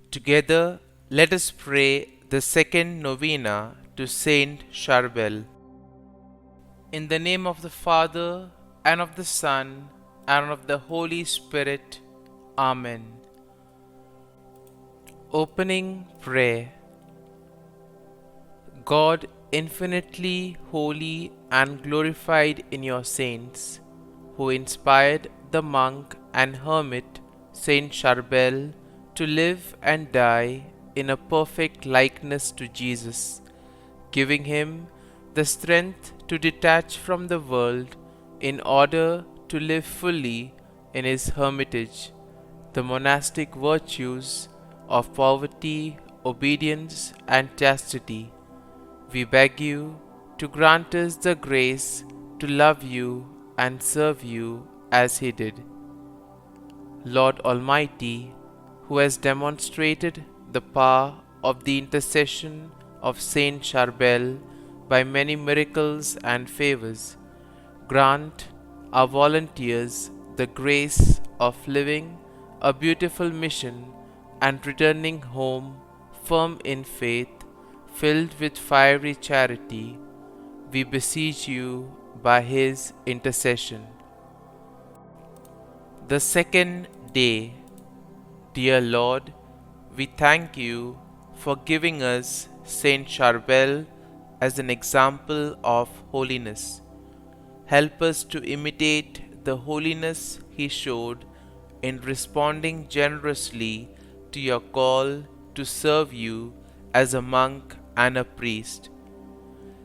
Together, let us pray the second novena to St Charbel. In the name of the Father, and of the Son, and of the Holy Spirit. Amen. Opening Prayer. God, infinitely holy and glorified in your saints, who inspired the monk and hermit St Charbel to live and die in a perfect likeness to Jesus, giving him the strength to detach from the world in order to live fully in his hermitage the monastic virtues of poverty, obedience, and chastity. We beg you to grant us the grace to love you and serve you as he did. Lord Almighty, who has demonstrated the power of the intercession of Saint Charbel by many miracles and favors, grant our volunteers the grace of living a beautiful mission and returning home firm in faith, filled with fiery charity. We beseech you by his intercession. The second day. Dear Lord, we thank you for giving us St Charbel as an example of holiness. Help us to imitate the holiness he showed in responding generously to your call to serve you as a monk and a priest.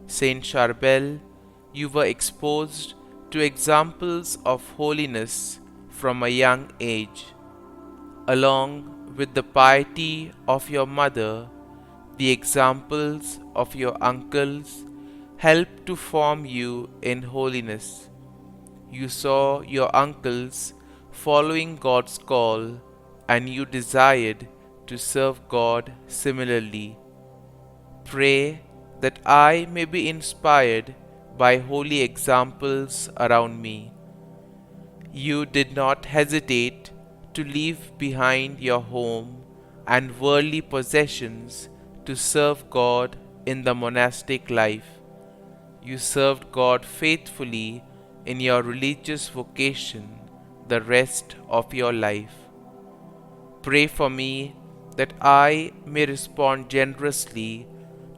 Saint Charbel, you were exposed to examples of holiness from a young age. Along with the piety of your mother, the examples of your uncles helped to form you in holiness. You saw your uncles following God's call, and you desired to serve God similarly. Pray that I may be inspired by holy examples around me. You did not hesitate to leave behind your home and worldly possessions to serve God in the monastic life. You served God faithfully in your religious vocation the rest of your life. Pray for me that I may respond generously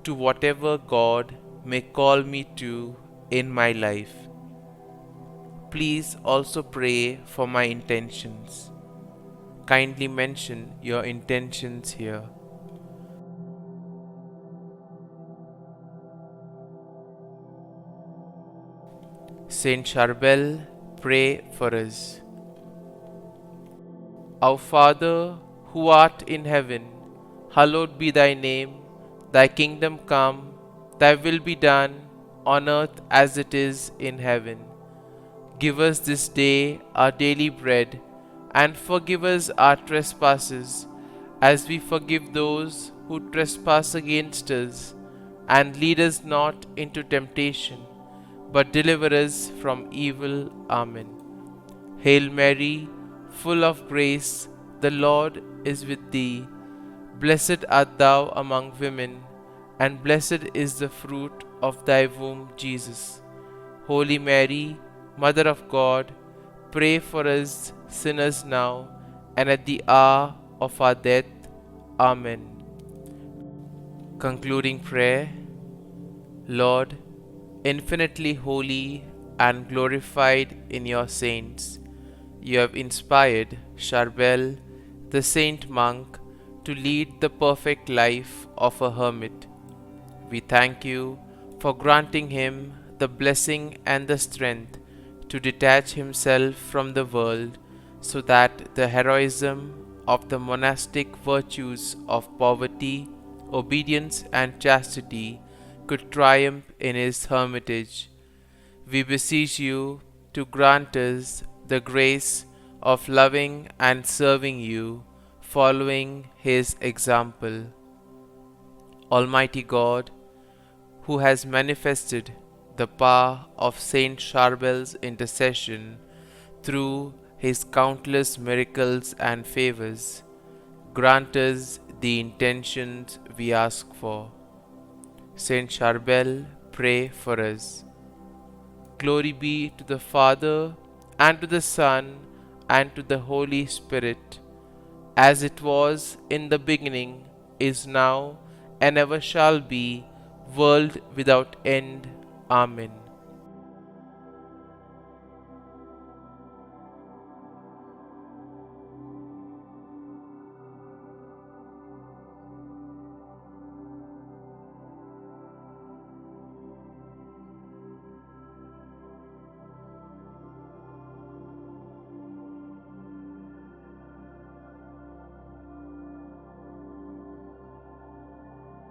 to whatever God may call me to in my life. Please also pray for my intentions. Kindly mention your intentions here. Saint Charbel, pray for us. Our Father, who art in heaven, hallowed be thy name. Thy kingdom come, thy will be done, on earth as it is in heaven. Give us this day our daily bread, and forgive us our trespasses, as we forgive those who trespass against us. And lead us not into temptation, but deliver us from evil. Amen. Hail Mary, full of grace, the Lord is with thee. Blessed art thou among women, and blessed is the fruit of thy womb, Jesus. Holy Mary, Mother of God, pray for us sinners now and at the hour of our death. Amen. Concluding prayer. Lord, infinitely holy and glorified in your saints, you have inspired Charbel, the saint monk, to lead the perfect life of a hermit. We thank you for granting him the blessing and the strength to detach himself from the world, so that the heroism of the monastic virtues of poverty, obedience, and chastity could triumph in his hermitage. We beseech you to grant us the grace of loving and serving you, following his example. Almighty God, who has manifested the power of St. Charbel's intercession through his countless miracles and favors, grant us the intentions we ask for. St Charbel, pray for us. Glory be to the Father, and to the Son, and to the Holy Spirit, as it was in the beginning, is now, and ever shall be, world without end. Amen.